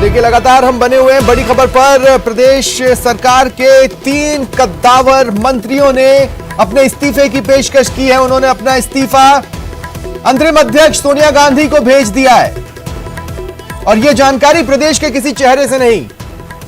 देखिए लगातार हम बने हुए हैं बड़ी खबर पर। प्रदेश सरकार के 3 कद्दावर मंत्रियों ने अपने इस्तीफे की पेशकश की है। उन्होंने अपना इस्तीफा अंतरिम अध्यक्ष सोनिया गांधी को भेज दिया है और यह जानकारी प्रदेश के किसी चेहरे से नहीं,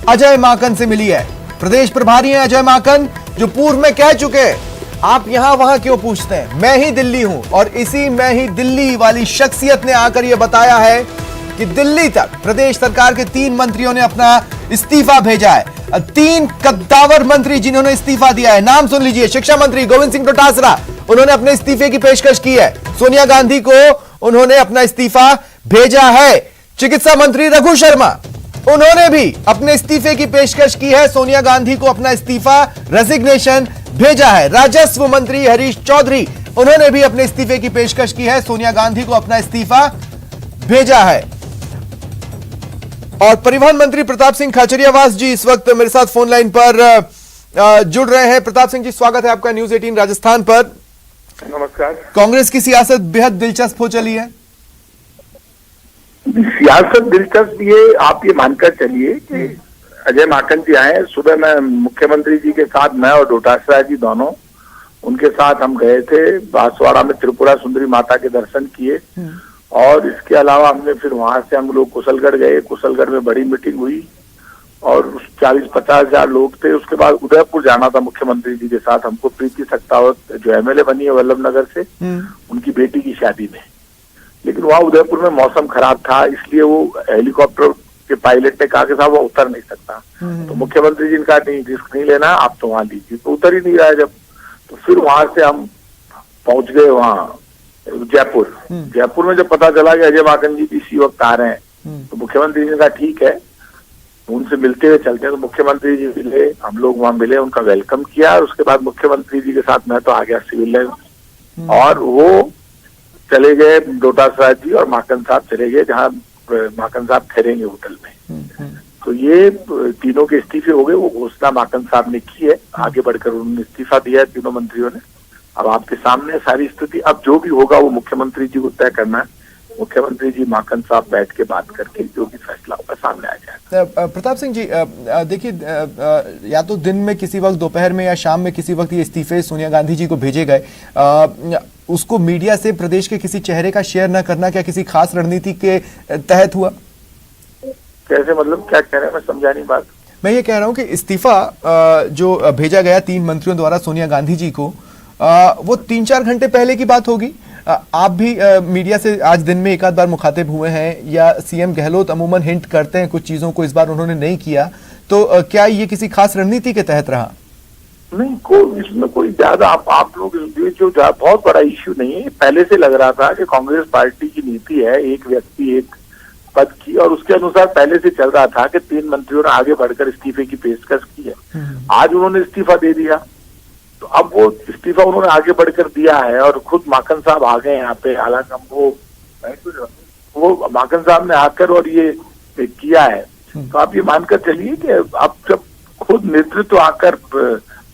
अजय माकन से मिली है। प्रदेश प्रभारी हैं अजय माकन, जो पूर्व में कह चुके हैं आप यहां वहां क्यों पूछते हैं, मैं ही दिल्ली हूं। और इसी मैं ही दिल्ली वाली शख्सियत ने आकर यह बताया है कि दिल्ली तक प्रदेश सरकार के 3 मंत्रियों ने अपना इस्तीफा भेजा है। 3 कद्दावर मंत्री जिन्होंने इस्तीफा दिया है, नाम सुन लीजिए। शिक्षा मंत्री गोविंद सिंह डोटासरा, उन्होंने अपने इस्तीफे की पेशकश की है। सोनिया गांधी को उन्होंने अपना इस्तीफा भेजा है। चिकित्सा मंत्री रघु शर्मा, उन्होंने भी अपने इस्तीफे की पेशकश की है। सोनिया गांधी को अपना इस्तीफा रेजिग्नेशन भेजा है। राजस्व मंत्री हरीश चौधरी, उन्होंने भी अपने इस्तीफे की पेशकश की है। सोनिया गांधी को अपना इस्तीफा भेजा है। और परिवहन मंत्री प्रताप सिंह खाचरियावास जी इस वक्त मेरे साथ फोन लाइन पर जुड़ रहे हैं। प्रताप सिंह जी, स्वागत है आपका न्यूज 18 राजस्थान पर। नमस्कार। कांग्रेस की सियासत बेहद दिलचस्प हो चली है। सियासत दिलचस्प ये आप ये मानकर चलिए कि अजय माकन जी आए। सुबह मैं मुख्यमंत्री जी के साथ, मैं और डोटासरा जी दोनों उनके साथ हम गए थे बांसवाड़ा में, त्रिपुरा सुंदरी माता के दर्शन किए। और इसके अलावा हमने फिर वहां से हम लोग कुशलगढ़ गए। कुशलगढ़ में बड़ी मीटिंग हुई और 40-50 हजार लोग थे। उसके बाद उदयपुर जाना था मुख्यमंत्री जी के साथ हमको, प्रीति सक्तावत जो एमएलए बनी है वल्लभ नगर से, उनकी बेटी की शादी में। लेकिन वहां उदयपुर में मौसम खराब था, इसलिए वो हेलीकॉप्टर के पायलट ने कहा कि साहब वो उतर नहीं सकता। तो मुख्यमंत्री जी ने कहा नहीं, रिस्क नहीं लेना, आप तो वहां लीजिए। तो उतर ही नहीं रहा है जब, तो फिर वहां से हम पहुंच गए वहां जयपुर। जयपुर में जब पता चला कि अजय माकन जी इसी वक्त आ रहे हैं, तो मुख्यमंत्री जी ने कहा ठीक है, उनसे मिलते हुए चलते हैं। तो मुख्यमंत्री जी मिले, हम लोग वहां मिले, उनका वेलकम किया। और उसके बाद मुख्यमंत्री जी के साथ मैं तो आ गया सिविल लाइन, और वो चले गए, डोटासरा जी और माकन साहब चले गए जहाँ माकन साहब ठहरेंगे होटल में। तो ये तीनों के इस्तीफे हो गए। वो घोषणा माकन साहब ने की है, आगे बढ़कर उन्होंने इस्तीफा दिया है तीनों मंत्रियों ने। अब आपके सामने सारी स्थिति, अब जो भी होगा वो मुख्यमंत्री जी को तय करना है। मुख्यमंत्री जी माकन साहब बैठ के बात करके जो भी फैसला होगा सामने आ जाएगा। प्रताप सिंह जी, देखिए या तो दिन में किसी वक्त, दोपहर में या शाम में किसी वक्त ये इस्तीफे सोनिया गांधी जी को भेजे गए। उसको मीडिया से प्रदेश के किसी चेहरे का शेयर न करना क्या किसी खास रणनीति के तहत हुआ? कैसे, मतलब क्या कह रहे हैं, मैं समझा नहीं बात। मैं ये कह रहा हूँ कि इस्तीफा जो भेजा गया 3 मंत्रियों द्वारा सोनिया गांधी जी को, वो 3-4 घंटे पहले की बात होगी। आप भी मीडिया से आज दिन में एक आध बार मुखातिब हुए हैं, या सीएम गहलोत अमूमन हिंट करते हैं कुछ चीजों को, इस बार उन्होंने नहीं किया। तो क्या ये किसी खास रणनीति के तहत रहा? नहीं, इसमें कोई ज्यादा आप लोग जो बहुत बड़ा इश्यू नहीं है। पहले से लग रहा था कि कांग्रेस पार्टी की नीति है एक व्यक्ति एक पद की, और उसके अनुसार पहले से चल रहा था कि 3 मंत्रियों ने आगे बढ़कर इस्तीफे की पेशकश की है। आज उन्होंने इस्तीफा दे दिया, तो अब वो इस्तीफा उन्होंने आगे बढ़कर दिया है और खुद माकन साहब आ गए यहाँ पे। हालांकि हम वो माकन साहब ने आकर और ये किया है। तो आप ये मानकर चलिए कि अब जब खुद नेतृत्व आकर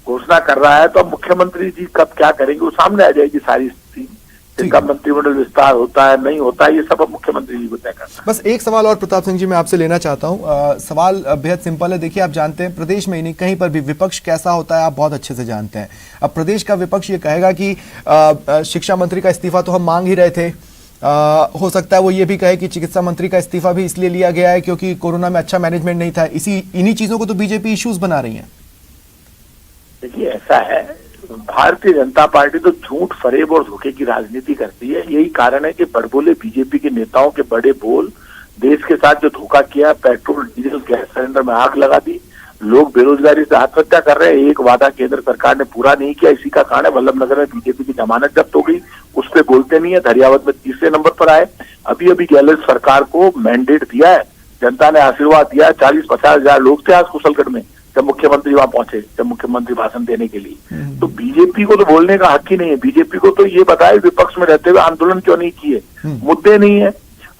घोषणा कर रहा है, तो अब मुख्यमंत्री जी कब क्या करेंगे वो सामने आ जाएगी सारी स्थिति। जिनका मंत्रिमंडल विस्तार होता है नहीं होता है, ये सब अब मुख्यमंत्री जी को तय करना। बस एक सवाल और प्रताप सिंह जी मैं आपसे लेना चाहता हूं। सवाल बेहद सिंपल है। देखिए, आप जानते हैं प्रदेश में ही नहीं कहीं पर भी विपक्ष कैसा होता है आप बहुत अच्छे से जानते हैं। अब प्रदेश का विपक्ष ये कहेगा कि शिक्षा मंत्री का इस्तीफा तो हम मांग ही रहे थे। हो सकता है वो ये भी कहे कि चिकित्सा मंत्री का इस्तीफा भी इसलिए लिया गया है क्योंकि कोरोना में अच्छा मैनेजमेंट नहीं था। इन्हीं चीजों को तो बीजेपी इश्यूज बना रही है। देखिए, ऐसा है, भारतीय जनता पार्टी तो झूठ, फरेब और धोखे की राजनीति करती है। यही कारण है कि बड़बोले बीजेपी के नेताओं के बड़े बोल, देश के साथ जो धोखा किया, पेट्रोल डीजल गैस सिलेंडर में आग लगा दी, लोग बेरोजगारी से आत्महत्या कर रहे हैं, एक वादा केंद्र सरकार ने पूरा नहीं किया। इसी का कारण है वल्लभ नगर में बीजेपी की जमानत जब्त हो गई, उस पर बोलते नहीं है। धरियावत में 3रे नंबर पर आए। अभी गहलोत सरकार को मैंडेट दिया है, जनता ने आशीर्वाद दिया। 40-50 हजार लोग थे आज कुशलगढ़ में जब मुख्यमंत्री वहां पहुंचे, जब मुख्यमंत्री भाषण देने के लिए। तो बीजेपी को तो बोलने का हक ही नहीं है। बीजेपी को तो ये बताए विपक्ष में रहते हुए आंदोलन क्यों नहीं किए, मुद्दे नहीं है।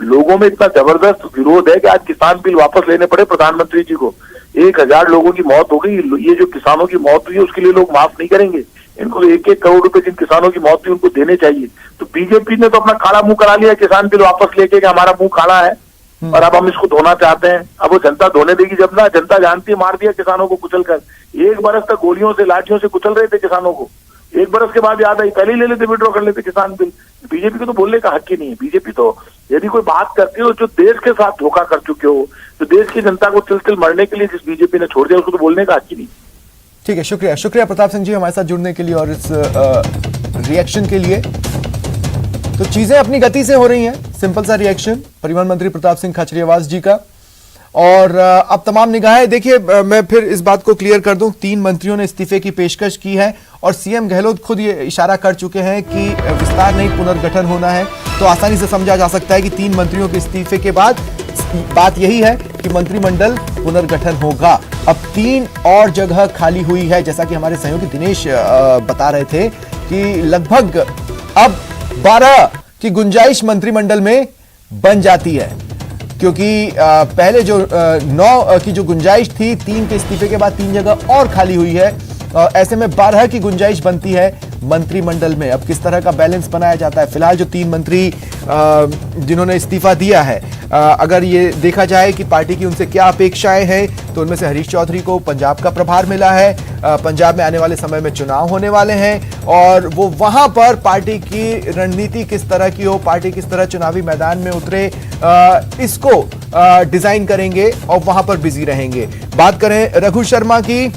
लोगों में इतना जबरदस्त विरोध है कि आज किसान बिल वापस लेने पड़े प्रधानमंत्री जी को। 1000 लोगों की मौत हो गई। ये जो किसानों की मौत हुई है उसके लिए लोग माफ नहीं करेंगे। इनको 1-1 करोड़ रुपए जिन किसानों की मौत हुई उनको देने चाहिए। तो बीजेपी ने तो अपना काला मुंह करा लिया किसान बिल वापस लेके कि हमारा मुंह काला है। और अब हम इसको धोना चाहते हैं। अब वो जनता धोने देगी जब ना? जनता जानती है, मार दिया किसानों को कुचल कर। 1 बरस तक गोलियों से, लाठियों से कुचल रहे थे किसानों को। 1 बरस के बाद याद आई, पहले ही ले लेते, विड्रॉ कर लेते किसान बिल। बीजेपी को तो बोलने का हक ही नहीं है। बीजेपी तो यदि कोई बात करती हो जो देश के साथ धोखा कर चुके हो, तो देश की जनता को तिल तिल मरने के लिए जिस बीजेपी ने छोड़ दिया, उसको तो बोलने का हक ही नहीं। ठीक है, शुक्रिया, शुक्रिया प्रताप सिंह जी हमारे साथ जुड़ने के लिए और इस रिएक्शन के लिए। तो चीजें अपनी गति से हो रही हैं। सिंपल सा रिएक्शन परिवहन मंत्री प्रताप सिंह खाचरियावास जी का। और अब तमाम निगाहें, देखिए मैं फिर इस बात को क्लियर कर दूं, 3 मंत्रियों ने इस्तीफे की पेशकश की है और सीएम गहलोत खुद ये इशारा कर चुके हैं कि विस्तार नहीं पुनर्गठन होना है। तो आसानी से समझा जा सकता है कि 3 मंत्रियों के इस्तीफे के बाद बात यही है कि मंत्रिमंडल पुनर्गठन होगा। अब 3 और जगह खाली हुई है, जैसा कि हमारे सहयोगी दिनेश बता रहे थे कि लगभग अब 12 की गुंजाइश मंत्रिमंडल में बन जाती है, क्योंकि पहले जो 9 की जो गुंजाइश थी, 3 के इस्तीफे के बाद 3 जगह और खाली हुई है। ऐसे में 12 की गुंजाइश बनती है मंत्रिमंडल में। अब किस तरह का बैलेंस बनाया जाता है? फिलहाल जो 3 मंत्री जिन्होंने इस्तीफा दिया है, अगर ये देखा जाए कि पार्टी की उनसे क्या अपेक्षाएं हैं, तो उनमें से हरीश चौधरी को पंजाब का प्रभार मिला है। पंजाब में आने वाले समय में चुनाव होने वाले हैं और वो वहां पर पार्टी की रणनीति किस तरह की हो, पार्टी किस तरह चुनावी मैदान में उतरे, इसको डिजाइन करेंगे और वहां पर बिजी रहेंगे। बात करें रघु शर्मा की,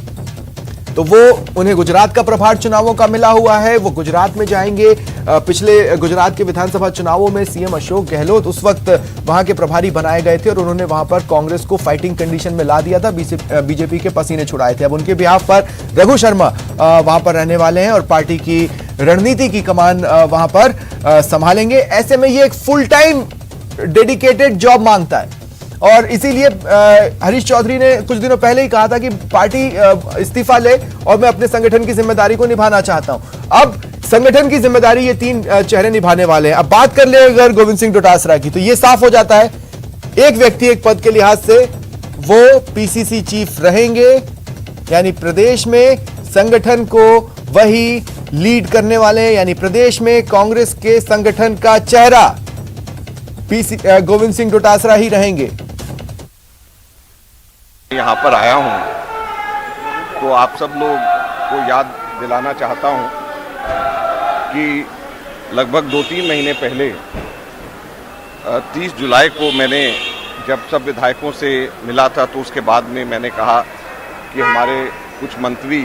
तो वो उन्हें गुजरात का प्रभार चुनावों का मिला हुआ है, वो गुजरात में जाएंगे। पिछले गुजरात के विधानसभा चुनावों में सीएम अशोक गहलोत उस वक्त वहां के प्रभारी बनाए गए थे और उन्होंने वहां पर कांग्रेस को फाइटिंग कंडीशन में ला दिया था, बीजेपी के पसीने छुड़ाए थे। अब उनके बिहाफ पर रघु शर्मा वहां पर रहने वाले हैं और पार्टी की रणनीति की कमान वहां पर संभालेंगे। ऐसे में ये एक फुल टाइम डेडिकेटेड जॉब मांगता है और इसीलिए हरीश चौधरी ने कुछ दिनों पहले ही कहा था कि पार्टी इस्तीफा ले और मैं अपने संगठन की जिम्मेदारी को निभाना चाहता हूं। अब संगठन की जिम्मेदारी ये 3 चेहरे निभाने वाले हैं। अब बात कर ले अगर गोविंद सिंह डोटासरा की, तो ये साफ हो जाता है, एक व्यक्ति एक पद के लिहाज से वो पीसीसी चीफ रहेंगे, यानी प्रदेश में संगठन को वही लीड करने वाले, यानी प्रदेश में कांग्रेस के संगठन का चेहरा गोविंद सिंह डोटासरा ही रहेंगे। यहाँ पर आया हूँ तो आप सब लोग को याद दिलाना चाहता हूँ कि लगभग 2-3 महीने पहले 30 जुलाई को मैंने जब सब विधायकों से मिला था, तो उसके बाद में मैंने कहा कि हमारे कुछ मंत्री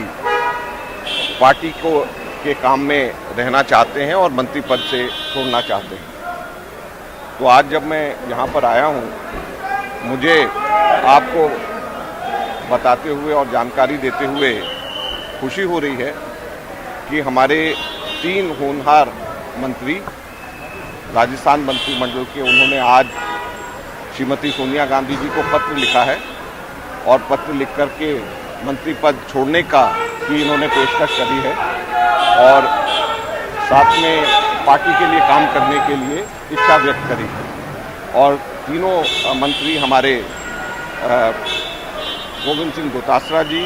पार्टी को के काम में रहना चाहते हैं और मंत्री पद से छोड़ना चाहते हैं। तो आज जब मैं यहाँ पर आया हूँ, मुझे आपको बताते हुए और जानकारी देते हुए खुशी हो रही है कि हमारे 3 होनहार मंत्री राजस्थान मंत्रिमंडल के, उन्होंने आज श्रीमती सोनिया गांधी जी को पत्र लिखा है और पत्र लिख कर के मंत्री पद छोड़ने का की इन्होंने पेशकश करी है और साथ में पार्टी के लिए काम करने के लिए इच्छा व्यक्त करी है। और तीनों मंत्री हमारे गोविंद सिंह डोटासरा जी,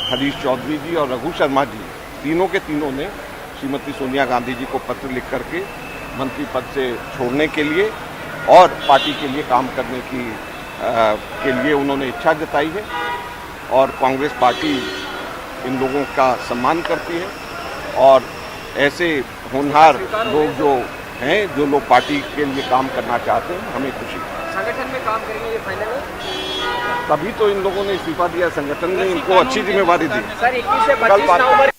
हरीश चौधरी जी और रघु शर्मा जी, तीनों के तीनों ने श्रीमती सोनिया गांधी जी को पत्र लिख करके मंत्री पद से छोड़ने के लिए और पार्टी के लिए काम करने के लिए उन्होंने इच्छा जताई है और कांग्रेस पार्टी इन लोगों का सम्मान करती है। और ऐसे होनहार लोग जो हैं, जो लोग पार्टी के लिए काम करना चाहते हैं, हमें खुशी है। संगठन में काम करेंगे, ये फाइनल है? तभी तो इन लोगों ने इस्तीफा दिया, संगठन ने इनको अच्छी जिम्मेवारी दी। सर 21 से 25 नवंबर।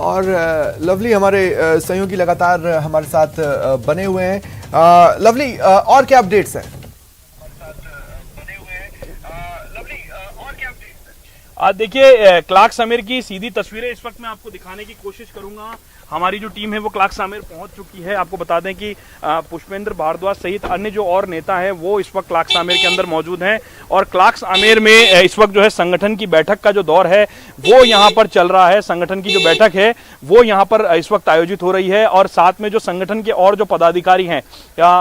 और लवली हमारे सहयोगी लगातार हमारे साथ बने हुए हैं। लवली, और क्या अपडेट्स हैं? देखिए, क्लार्क आमेर की सीधी तस्वीरें इस वक्त मैं आपको दिखाने की कोशिश करूंगा। हमारी जो टीम है वो क्लार्क आमेर पहुंच चुकी है। आपको बता दें कि पुष्पेंद्र भारद्वाज सहित अन्य जो और नेता हैं वो इस वक्त क्लार्क आमेर के अंदर मौजूद हैं और क्लार्क आमेर में इस वक्त जो है संगठन की बैठक का जो दौर है वो यहाँ पर चल रहा है। संगठन की जो बैठक है वो यहाँ पर इस वक्त आयोजित हो रही है और साथ में जो संगठन के और जो पदाधिकारी हैं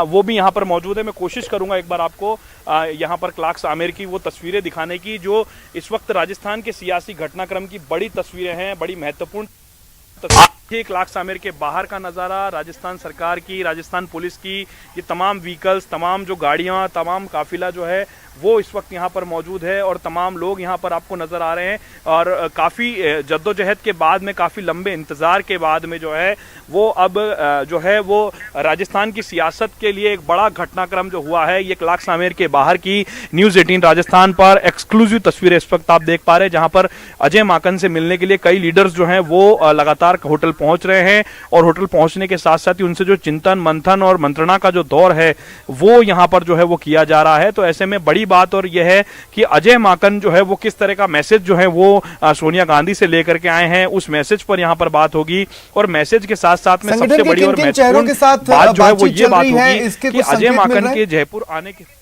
वो भी यहाँ पर मौजूद है। मैं कोशिश करूंगा एक बार आपको यहाँ पर क्लार्क आमेर की वो तस्वीरें दिखाने की जो इस वक्त राजस्थान के सियासी घटनाक्रम की बड़ी तस्वीरें हैं, बड़ी महत्वपूर्ण ये क्लार्क्स आमेर के बाहर का नज़ारा, राजस्थान सरकार की, राजस्थान पुलिस की ये तमाम व्हीकल्स, तमाम जो गाड़ियां, तमाम काफिला जो है वो इस वक्त यहाँ पर मौजूद है और तमाम लोग यहाँ पर आपको नज़र आ रहे हैं। और काफ़ी जद्दोजहद के बाद में, काफ़ी लंबे इंतज़ार के बाद में जो है वो अब जो है वो राजस्थान की सियासत के लिए एक बड़ा घटनाक्रम जो हुआ है। ये क्लार्क्स आमेर के बाहर की न्यूज़ 18 राजस्थान पर एक्सक्लूसिव तस्वीरें इस वक्त आप देख पा रहे हैं, जहाँ पर अजय माकन से मिलने के लिए कई लीडर्स जो हैं वो लगातार होटल पहुँच रहे हैं और होटल पहुँचने के साथ साथ ही उनसे जो चिंतन मंथन और मंत्रणा का जो दौर है वो यहाँ पर जो है वो किया जा रहा है। तो ऐसे में बड़ी बात और यह है कि अजय माकन जो है वो किस तरह का मैसेज जो है वो सोनिया गांधी से लेकर के आए हैं, उस मैसेज पर यहाँ पर बात होगी। और मैसेज के साथ साथ में सबसे बड़ी और महत्वपूर्ण बात जो है वो ये बात होगी कि अजय माकन के जयपुर आने के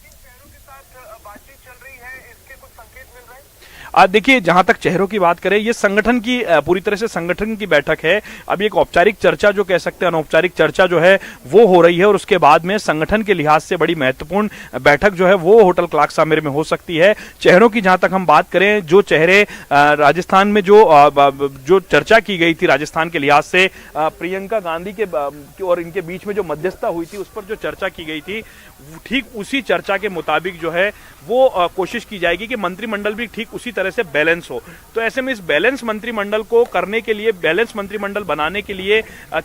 देखिए, जहां तक चेहरों की बात करें, ये संगठन की पूरी तरह से संगठन की बैठक है। अभी एक औपचारिक चर्चा जो कह सकते हैं, अनौपचारिक चर्चा जो है वो हो रही है और उसके बाद में संगठन के लिहाज से बड़ी महत्वपूर्ण बैठक जो है वो होटल क्लार्क्स आमेर में हो सकती है। चेहरों की जहां तक हम बात करें, जो चेहरे राजस्थान में जो चर्चा की गई थी राजस्थान के लिहाज से, प्रियंका गांधी के और इनके बीच में जो मध्यस्थता हुई थी उस पर जो चर्चा की गई थी, ठीक उसी चर्चा के मुताबिक जो है वो कोशिश की जाएगी कि मंत्रिमंडल भी ठीक उसी तरह से बैलेंस हो। तो ऐसे में इस बैलेंस मंत्रिमंडल को करने के लिए, बैलेंस मंत्रिमंडल बनाने के लिए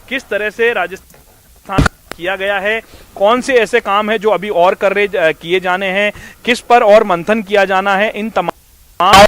किस तरह से राजस्थान किया गया है, कौन से ऐसे काम है जो अभी और किए जाने हैं, किस पर और मंथन किया जाना है, इन तमाम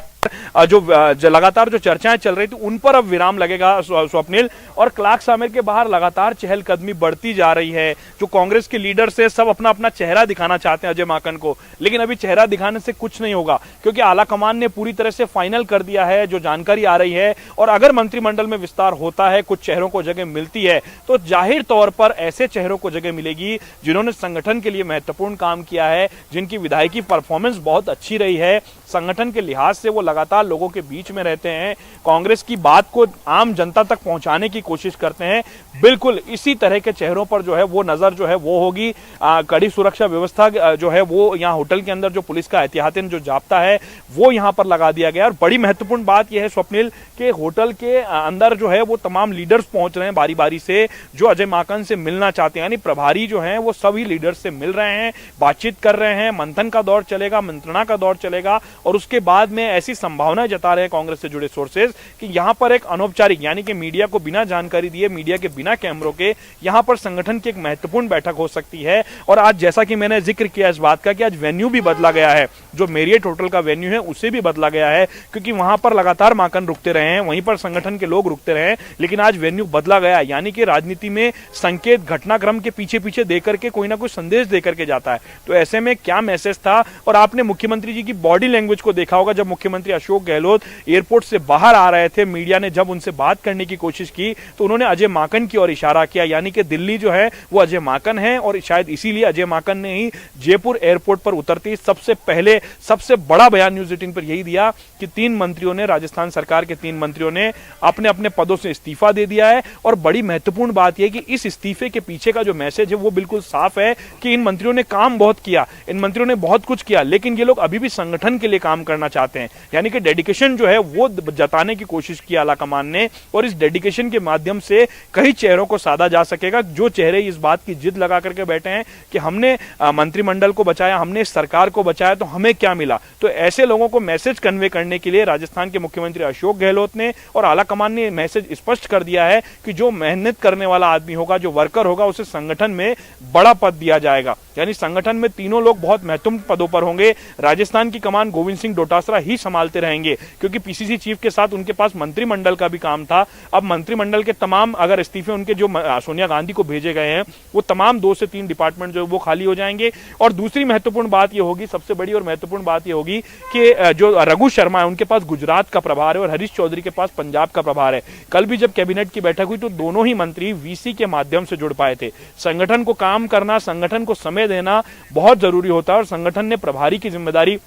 जो लगातार जो चर्चाएं चल रही थी उन पर अब विराम लगेगा स्वप्निल। और क्लार्क्स आमेर के बाहर लगातार चहलकदमी बढ़ती जा रही है। जो कांग्रेस के लीडर्स है सब अपना अपना चेहरा दिखाना चाहते हैं अजय माकन को, लेकिन अभी चेहरा दिखाने से कुछ नहीं होगा क्योंकि आला कमान ने पूरी तरह से फाइनल कर दिया है जो जानकारी आ रही है। और अगर मंत्रिमंडल में विस्तार होता है, कुछ चेहरों को जगह मिलती है, तो जाहिर तौर पर ऐसे चेहरों को जगह मिलेगी जिन्होंने संगठन के लिए महत्वपूर्ण काम किया है, जिनकी विधायकी परफॉर्मेंस बहुत अच्छी रही है, संगठन के लिहाज से वो लगातार लोगों के बीच में रहते हैं, कांग्रेस की बात को आम जनता तक पहुंचाने की कोशिश करते हैं। बिल्कुल इसी तरह के चेहरों पर जो है वो नजर जो है वो होगी। कड़ी सुरक्षा व्यवस्था जो है वो यहाँ होटल के अंदर जो पुलिस का एहतियातन जो जाब्ता है वो यहाँ पर लगा दिया गया। और बड़ी महत्वपूर्ण बात यह है स्वप्निल कि होटल के अंदर जो है वो तमाम लीडर्स पहुंच रहे हैं बारी बारी से, जो अजय माकन से मिलना चाहते हैं, यानी प्रभारी जो है वो सभी लीडर्स से मिल रहे हैं, बातचीत कर रहे हैं, मंथन का दौर चलेगा, मंत्रणा का दौर चलेगा। और उसके बाद में ऐसी संभावना जता रहे हैं कांग्रेस से जुड़े सोर्सेज कि यहां पर एक अनौपचारिक, यानी कि मीडिया को बिना जानकारी दिए, मीडिया के बिना कैमरों के यहां पर संगठन की एक महत्वपूर्ण बैठक हो सकती है। और आज जैसा कि मैंने जिक्र किया इस बात का कि आज वेन्यू भी बदला गया है, जो मेरियट होटल का वेन्यू है उसे भी बदला गया है क्योंकि वहां पर लगातार माकन रुकते रहे हैं, वहीं पर संगठन के लोग रुकते रहे, लेकिन आज वेन्यू बदला गया। यानी कि राजनीति में संकेत घटनाक्रम के पीछे पीछे देकर के कोई ना कोई संदेश देकर के जाता है। तो ऐसे में क्या मैसेज था, और आपने मुख्यमंत्री जी की बॉडी लैंग्वेज को देखा होगा जब मुख्यमंत्री अशोक गहलोत एयरपोर्ट से बाहर आ रहे थे, मीडिया ने जब उनसे बात करने की कोशिश की तो उन्होंने अजय माकन की ओर इशारा किया, यानी कि दिल्ली जो है वो अजय माकन है। और शायद इसीलिए अजय माकन ने ही जयपुर एयरपोर्ट पर उतरते ही सबसे पहले सबसे बड़ा बयान न्यूज़ 18 पर यही दिया कि 3 मंत्रियों ने, राजस्थान सरकार के 3 मंत्रियों ने अपने अपने पदों से इस्तीफा दे दिया है। और बड़ी महत्वपूर्ण बात यह कि इस इस्तीफे के पीछे का जो मैसेज है वो बिल्कुल साफ है कि इन मंत्रियों ने काम बहुत किया, इन मंत्रियों ने बहुत कुछ किया, लेकिन ये लोग अभी भी संगठन के लिए काम करना चाहते हैं। यानी कि डेडिकेशन जो है वो जताने की कोशिश की आला कमान ने, और इस डेडिकेशन के माध्यम से कई चेहरों को साधा जा सकेगा। जो चेहरे इस बात की जिद लगा करके बैठे हैं कि हमने मंत्रिमंडल को बचाया, हमने सरकार को बचाया, तो हमें क्या मिला, तो ऐसे लोगों को मैसेज कन्वे करने के लिए राजस्थान के मुख्यमंत्री अशोक गहलोत ने और आला कमान ने मैसेज स्पष्ट कर दिया है कि जो मेहनत करने वाला आदमी होगा, जो वर्कर होगा, उसे संगठन में बड़ा पद दिया जाएगा। यानी संगठन में तीनों लोग बहुत महत्वपूर्ण पदों पर होंगे। राजस्थान की कमान गोविंद सिंह डोटासरा ही संभालते रहेंगे क्योंकि पीसीसी चीफ के साथ उनके पास मंत्रिमंडल का भी काम था। अब मंत्रिमंडल के तमाम अगर इस्तीफे उनके जो सोनिया गांधी को भेजे गए हैं वो तमाम 2 से 3 डिपार्टमेंट जो वो खाली हो जाएंगे। और दूसरी महत्वपूर्ण बात ये होगी, सबसे बड़ी और महत्वपूर्ण बात ये होगी कि जो रघु शर्मा है उनके पास गुजरात का प्रभार है और हरीश चौधरी के पास पंजाब का प्रभार है। कल भी जब कैबिनेट की बैठक हुई तो दोनों ही मंत्री वीसी के माध्यम से जुड़ पाए थे। संगठन को काम करना, संगठन को समय देना बहुत जरूरी होता है और संगठन ने प्रभारी की जिम्मेदारी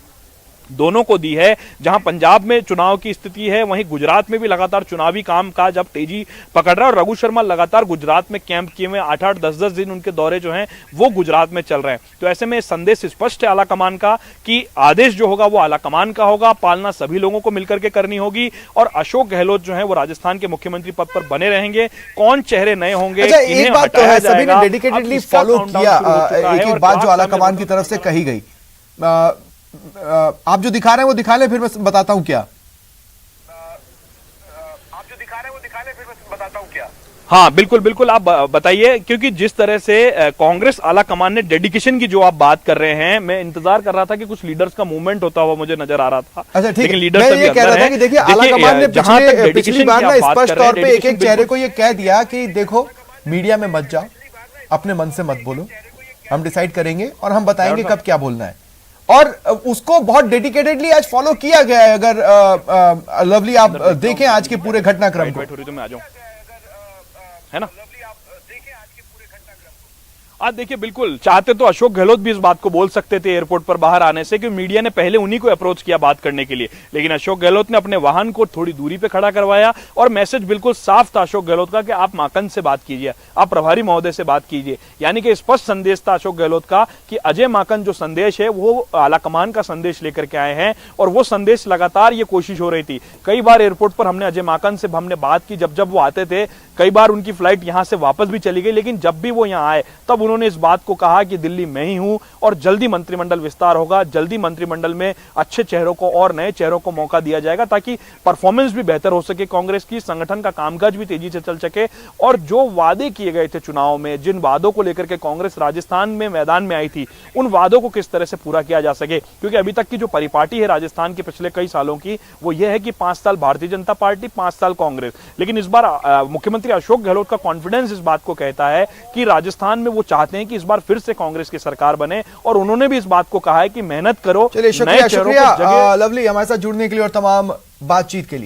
दोनों को दी है। जहां पंजाब में चुनाव की स्थिति है, वहीं गुजरात में भी लगातार चुनावी कामकाज अब तेजी पकड़ रहा है और रघु शर्मा लगातार गुजरात में कैंप किए हुए 8-8, 10-10 दिन उनके दौरे जो हैं वो गुजरात में चल रहे हैं। तो ऐसे में संदेश स्पष्ट है आलाकमान का कि आदेश जो होगा वो आलाकमान का होगा, पालना सभी लोगों को मिलकर के करनी होगी और अशोक गहलोत जो है वो राजस्थान के मुख्यमंत्री पद पर बने रहेंगे। कौन चेहरे नए होंगे, अच्छा, इन्हें एक बात तो है, हटाया सभी ने जाएगा। डेडिकेटेडली अब इसका फॉलो काउंटडाउन किया शुरू हो चुका है एक और बात जो क्लास आलाकमान की तरफ से कही गई। आप जो दिखा रहे हैं वो दिखा लें, फिर मैं बताता हूं क्या। आप जो दिखा रहे हैं वो दिखा लें, फिर मैं बताता हूं क्या। हाँ बिल्कुल बिल्कुल, आप बताइए, क्योंकि जिस तरह से कांग्रेस आला कमान ने डेडिकेशन की जो आप बात कर रहे हैं, मैं इंतजार कर रहा था कि कुछ लीडर्स का मूवमेंट होता हुआ मुझे नजर आ रहा था। अच्छा ठीक लेकिन है, लीडर्स मैं अभी ये कह अंदर रहा था हैं। कि देखिए आला देखिए, कमान ने जहां तक पिछली डेडिकेशन बार की ना आप बात स्पष्ट कर रहे हैं, तौर पे एक डेडिकेशन चेहरे को ये कह दिया कि देखो मीडिया में मत जाओ, अपने मन से मत बोलो, हम डिसाइड करेंगे और हम बताएंगे कब क्या बोलना है। और उसको बहुत डेडिकेटेडली आज फॉलो किया गया है। अगर लवली आप देखें आज के पूरे घटनाक्रम को, हो रही तो मैं आ जाऊं, है ना। आज देखिए, बिल्कुल चाहते तो अशोक गहलोत भी इस बात को बोल सकते थे एयरपोर्ट पर बाहर आने से, कि मीडिया ने पहले उन्हीं को अप्रोच किया बात करने के लिए, लेकिन अशोक गहलोत ने अपने वाहन को थोड़ी दूरी पे खड़ा करवाया और मैसेज बिल्कुल साफ था अशोक गहलोत का कि आप माकन से बात कीजिए, आप प्रभारी महोदय से बात कीजिए। यानी कि स्पष्ट संदेश था अशोक गहलोत का कि अजय माकन जो संदेश है वो आलाकमान का संदेश लेकर के आए हैं और वो संदेश लगातार ये कोशिश हो रही थी। कई बार एयरपोर्ट पर हमने अजय माकन से हमने बात की, जब जब वो आते थे, कई बार उनकी फ्लाइट यहां से वापस भी चली गई, लेकिन जब भी वो यहां आए तब उन्होंने इस बात को कहा कि दिल्ली में ही हूं और जल्दी मंत्रिमंडल विस्तार होगा, जल्दी मंत्रिमंडल में अच्छे चेहरों को और नए चेहरों को मौका दिया जाएगा ताकि परफॉर्मेंस भी बेहतर हो सके कांग्रेस की, संगठन का कामकाज भी तेजी से चल सके। और जो वादे किए गए थे चुनाव में, जिन वादों को लेकर के कांग्रेस राजस्थान में मैदान में आई थी, उन वादों को किस तरह से पूरा किया जा सके, क्योंकि अभी तक की जो परिपाटी है राजस्थान के पिछले कई सालों की, वो ये है कि 5 साल भारतीय जनता पार्टी, 5 साल कांग्रेस। लेकिन इस बार मुख्यमंत्री अशोक गहलोत का कॉन्फिडेंस इस बात को कहता है कि राजस्थान में वो चाहते हैं कि इस बार फिर से कांग्रेस की सरकार बने और उन्होंने भी इस बात को कहा है कि मेहनत करो। चलिए शुक्रिया लवली हमारे साथ जुड़ने के लिए और तमाम बातचीत के लिए।